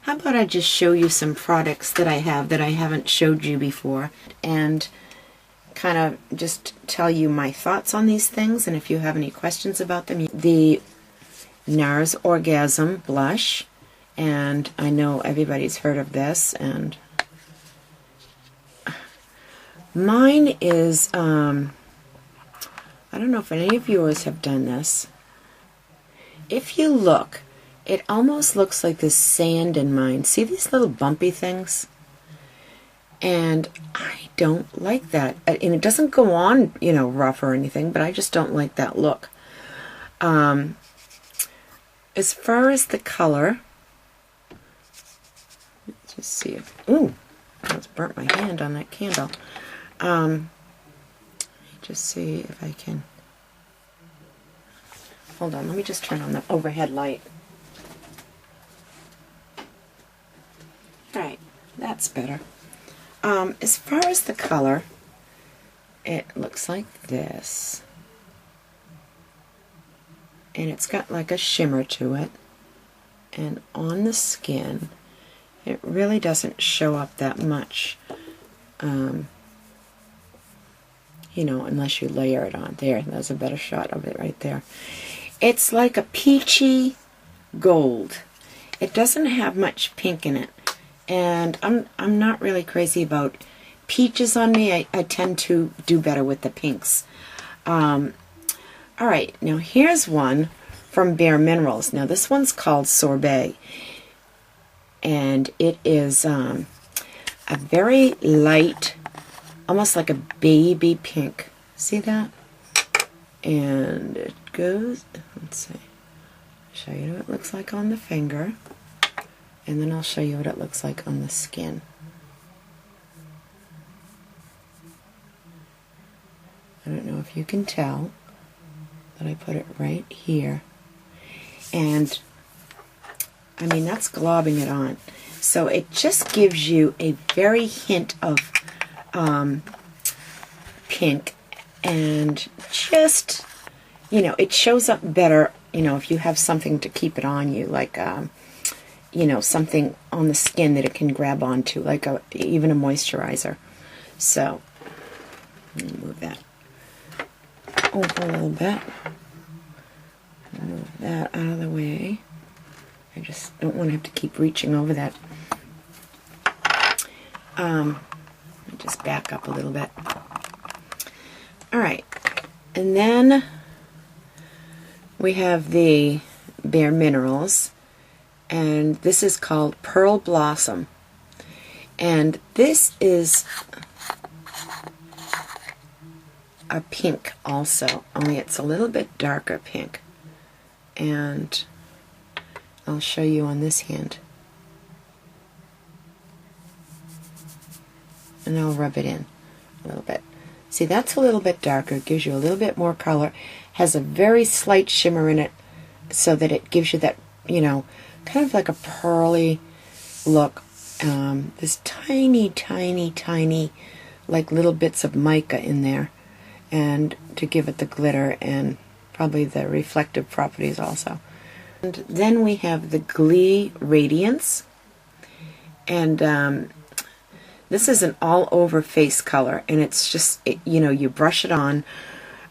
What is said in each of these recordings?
how about I just show you some products that I have that I haven't showed you before, and kind of just tell you my thoughts on these things, and if you have any questions about them. The NARS Orgasm Blush, and I know everybody's heard of this, and mine is, I don't know if any of yours have done this. If you look, it almost looks like this sand in mine. See these little bumpy things? And I don't like that. And it doesn't go on, you know, rough or anything, but I just don't like that look. As far as the color, let's just see if, ooh, I almost burnt my hand on that candle. Let me just see if I can, hold on, let me just turn on the overhead light. Alright, that's better. As far as the color, it looks like this. And it's got like a shimmer to it. And on the skin, it really doesn't show up that much. You know, unless you layer it on. There, there's a better shot of it right there. It's like a peachy gold. It doesn't have much pink in it. And I'm not really crazy about peaches on me. I tend to do better with the pinks. Alright, now here's one from Bare Minerals. Now this one's called Sorbet. And it is a very light, almost like a baby pink. See that? And it goes, let's see, I'll show you what it looks like on the finger. And then I'll show you what it looks like on the skin. I don't know if you can tell, but I put it right here. And, I mean, that's globbing it on. So it just gives you a very hint of pink. And just, you know, it shows up better, you know, if you have something to keep it on you, like, you know, something on the skin that it can grab onto, like even a moisturizer. So, let me move that over a little bit. Move that out of the way. I just don't want to have to keep reaching over that. Let me just back up a little bit. Alright, and then we have the Bare Minerals. And this is called Pearl Blossom. And this is a pink also, only it's a little bit darker pink. And I'll show you on this hand. And I'll rub it in a little bit. See, that's a little bit darker, it gives you a little bit more color, has a very slight shimmer in it so that it gives you that, you know, kind of like a pearly look. There's tiny, tiny, tiny, like little bits of mica in there, and to give it the glitter and probably the reflective properties also. And then we have the Glee Radiance, and this is an all-over face color, and it's just, you know, you brush it on.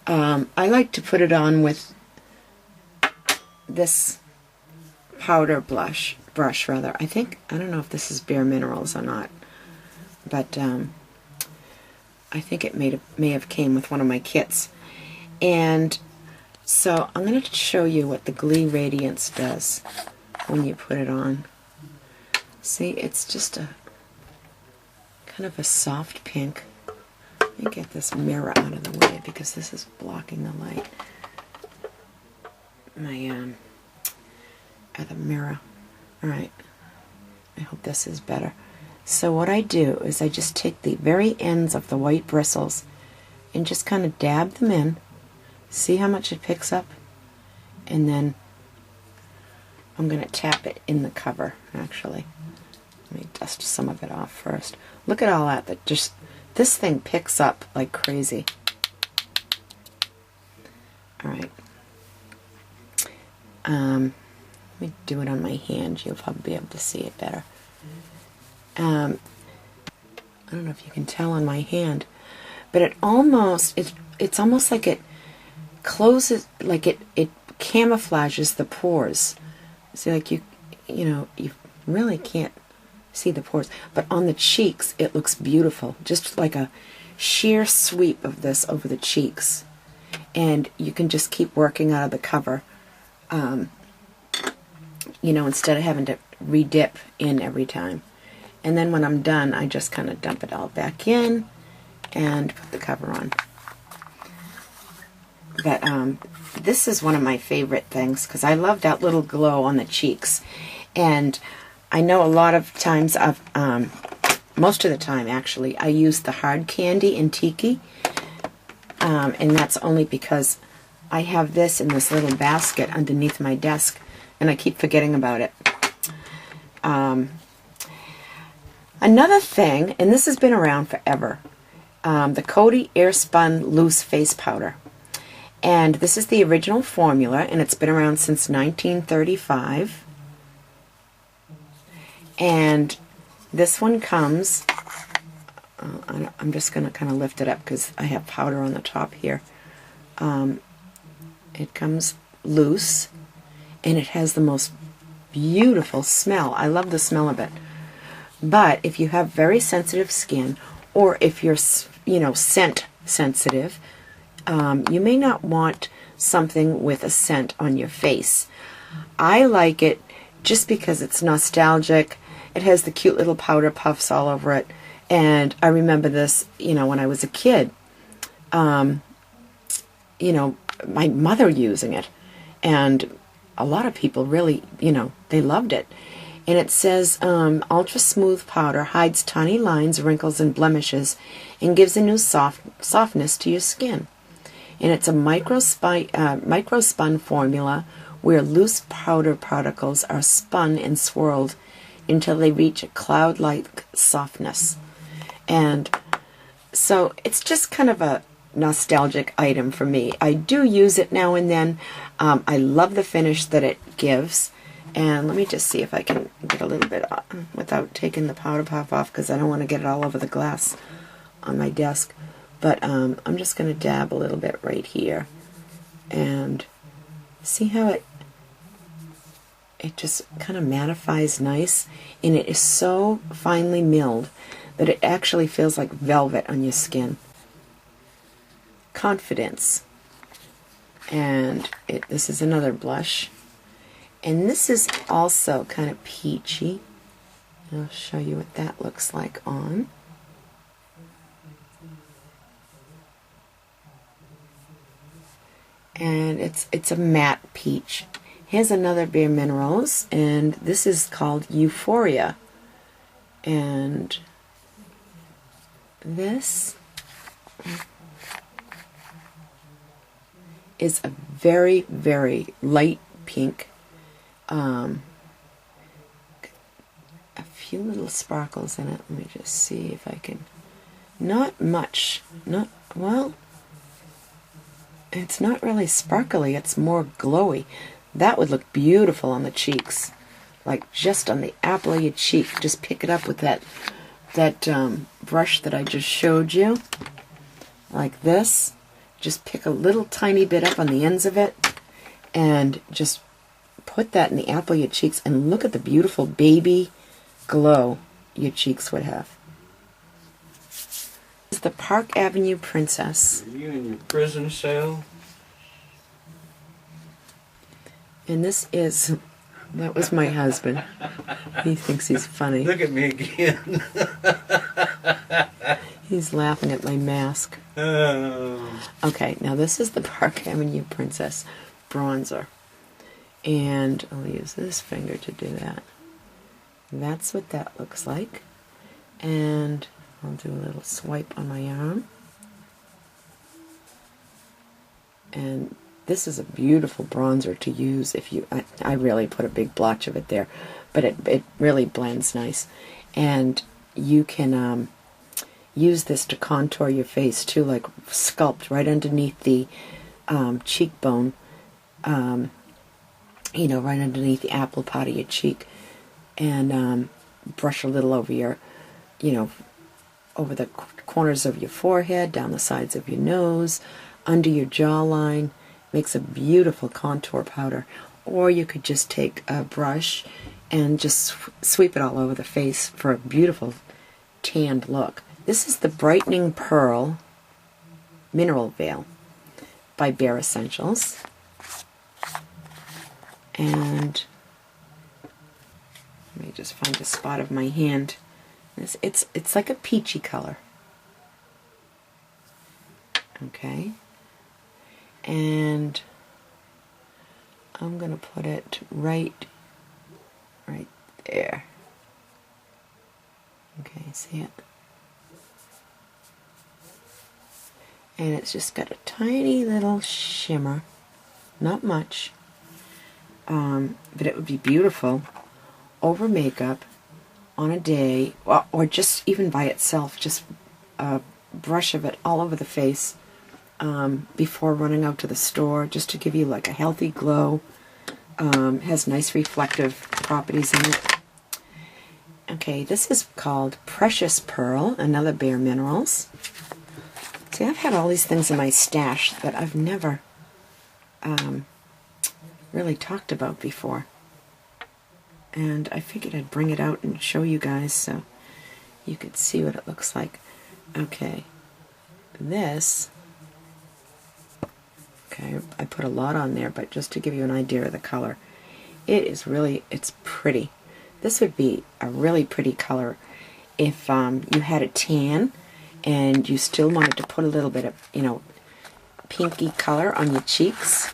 I like to put it on with this powder brush rather. I don't know if this is Bare Minerals or not, but I think it may have came with one of my kits. And so I'm going to show you what the Glee Radiance does when you put it on. See, it's just a kind of a soft pink. Let me get this mirror out of the way because this is blocking the light. My the mirror. Alright, I hope this is better. So what I do is I just take the very ends of the white bristles and just kind of dab them in. See how much it picks up? And then I'm going to tap it in the cover, actually. Let me dust some of it off first. Look at all that just, this thing picks up like crazy. Alright. Let me do it on my hand. You'll probably be able to see it better. I don't know if you can tell on my hand, but it's almost like it closes, like it camouflages the pores. See, like you really can't see the pores, but on the cheeks it looks beautiful, just like a sheer sweep of this over the cheeks, and you can just keep working out of the cover, instead of having to re-dip in every time. And then when I'm done, I just kind of dump it all back in and put the cover on. But this is one of my favorite things because I love that little glow on the cheeks. And I know a lot of times, most of the time actually, I use the hard candy in Tiki. And that's only because I have this in this little basket underneath my desk and I keep forgetting about it. Another thing, and this has been around forever, the Coty Airspun Loose Face Powder. And this is the original formula, and it's been around since 1935. And this one comes, I'm just going to kind of lift it up because I have powder on the top here. It comes loose, and it has the most beautiful smell. I love the smell of it. But if you have very sensitive skin, or if you're, scent sensitive, you may not want something with a scent on your face. I like it just because it's nostalgic. It has the cute little powder puffs all over it. And I remember this, when I was a kid, my mother using it. And a lot of people really, they loved it. And it says, ultra smooth powder hides tiny lines, wrinkles, and blemishes and gives a new softness to your skin. And it's a microspun formula where loose powder particles are spun and swirled until they reach a cloud-like softness. And so it's just kind of a nostalgic item for me. I do use it now and then. I love the finish that it gives. And let me just see if I can get a little bit without taking the powder puff off, because I don't want to get it all over the glass on my desk. But I'm just going to dab a little bit right here. And see how it just kind of mattifies nice. And it is so finely milled that it actually feels like velvet on your skin. Confidence. And this is another blush. And this is also kind of peachy. I'll show you what that looks like on. And it's a matte peach. Here's another Bare Minerals, and this is called Euphoria. And this is a very, very light pink. A few little sparkles in it. Let me just see if I can. Not much. Well, it's not really sparkly. It's more glowy. That would look beautiful on the cheeks, like just on the apple of your cheek. Just pick it up with that brush that I just showed you, like this. Just pick a little tiny bit up on the ends of it, and just put that in the apple of your cheeks, and look at the beautiful baby glow your cheeks would have. This is the Park Avenue Princess. Are you in your prison cell? And this is, that was my husband. He thinks he's funny. Look at me again. He's laughing at my mask. Oh. Okay, now this is the Park Avenue Princess bronzer. And I'll use this finger to do that. That's what that looks like. And I'll do a little swipe on my arm. And this is a beautiful bronzer to use if you, I really put a big blotch of it there, but it really blends nice. And you can use this to contour your face too, like sculpt right underneath the cheekbone. you know, right underneath the apple part of your cheek, and brush a little over your, you know, over the corners of your forehead, down the sides of your nose, under your jawline. Makes a beautiful contour powder. Or you could just take a brush and just sweep it all over the face for a beautiful tanned look. This is the Brightening Pearl Mineral Veil by Bare Essentials. And let me just find a spot of my hand. It's like a peachy color. Okay. And I'm going to put it right there. Okay, see it? And it's just got a tiny little shimmer, not much, but it would be beautiful over makeup on a day, or just even by itself, just a brush of it all over the face before running out to the store, just to give you like a healthy glow. Has nice reflective properties in it. Okay, this is called Precious Pearl, another Bare Minerals. See, I've had all these things in my stash that I've never really talked about before. And I figured I'd bring it out and show you guys so you could see what it looks like. Okay, this, okay, I put a lot on there, but just to give you an idea of the color, it's pretty. This would be a really pretty color if you had a tan and you still wanted to put a little bit of, you know, pinky color on your cheeks.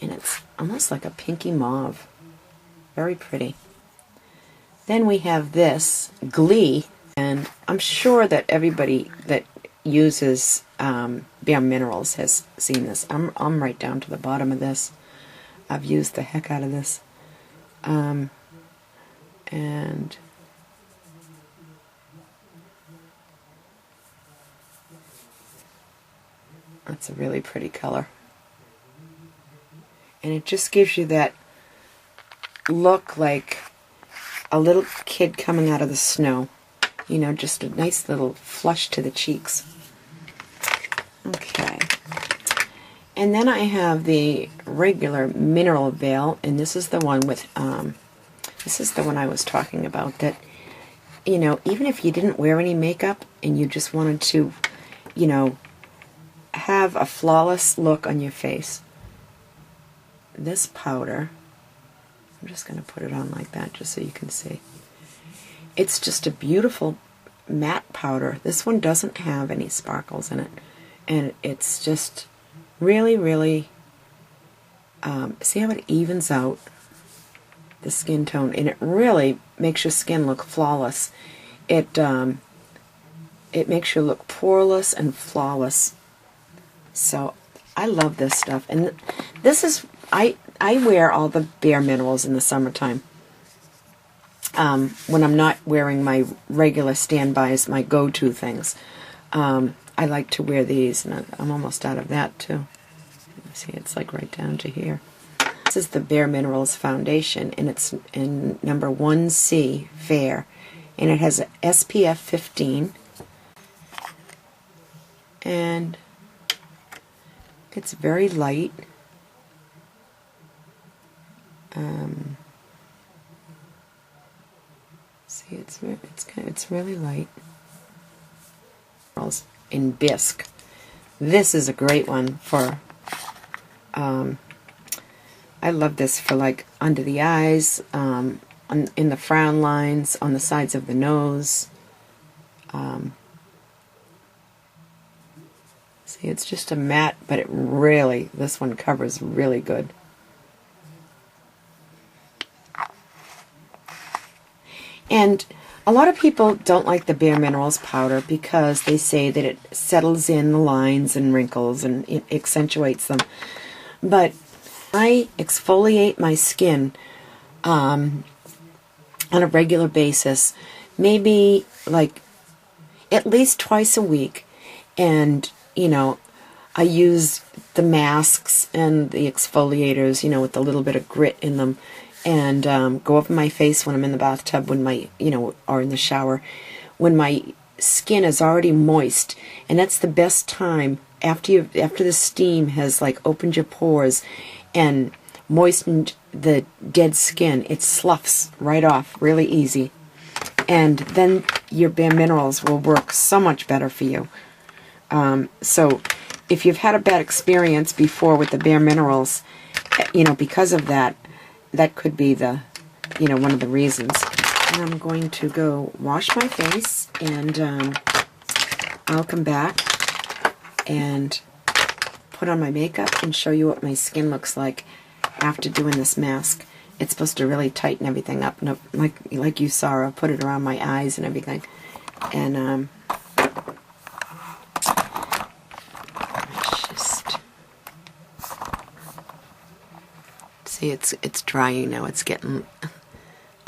And it's almost like a pinky mauve. Very pretty. Then we have this Glee, and I'm sure that everybody that uses Bare Minerals has seen this. I'm right down to the bottom of this. I've used the heck out of this. And that's a really pretty color. And it just gives you that look like a little kid coming out of the snow. You know, just a nice little flush to the cheeks. Okay. And then I have the regular mineral veil, and this is the one with, this is the one I was talking about, that, you know, even if you didn't wear any makeup and you just wanted to, you know, have a flawless look on your face, this powder, I'm just going to put it on like that just so you can see. It's just a beautiful matte powder. This one doesn't have any sparkles in it, and it's just really, really, see how it evens out the skin tone, and it really makes your skin look flawless. It makes you look poreless and flawless. So I love this stuff, and this is, I wear all the Bare Minerals in the summertime. When I'm not wearing my regular standbys, my go-to things. I like to wear these, and I'm almost out of that too. See, it's like right down to here. This is the Bare Minerals foundation, and it's in number 1C, Fair, and it has a SPF 15, and it's very light. See, it's really light. In bisque. This is a great one for. I love this for like under the eyes, in the frown lines, on the sides of the nose. See, it's just a matte, but it really, this one covers really good. And a lot of people don't like the Bare Minerals powder because they say that it settles in the lines and wrinkles and it accentuates them. But I exfoliate my skin on a regular basis, maybe like at least twice a week. And, you know, I use the masks and the exfoliators, you know, with a little bit of grit in them, and go over my face when I'm in the bathtub, when my, you know, or in the shower, when my skin is already moist, and that's the best time after the steam has like opened your pores and moistened the dead skin. It sloughs right off really easy, and then your Bare Minerals will work so much better for you. So if you've had a bad experience before with the Bare Minerals, you know, because of that, that could be the, you know, one of the reasons. And I'm going to go wash my face, and I'll come back and put on my makeup and show you what my skin looks like after doing this mask. It's supposed to really tighten everything up, and like you saw, I'll put it around my eyes and everything. And just see, it's drying now. It's getting.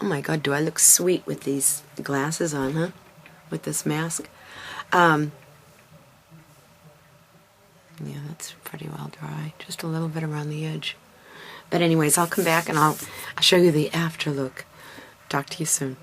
Oh my God, do I look sweet with these glasses on, huh? With this mask. Yeah, that's pretty well dry. Just a little bit around the edge. But anyways, I'll come back and I'll show you the after look. Talk to you soon.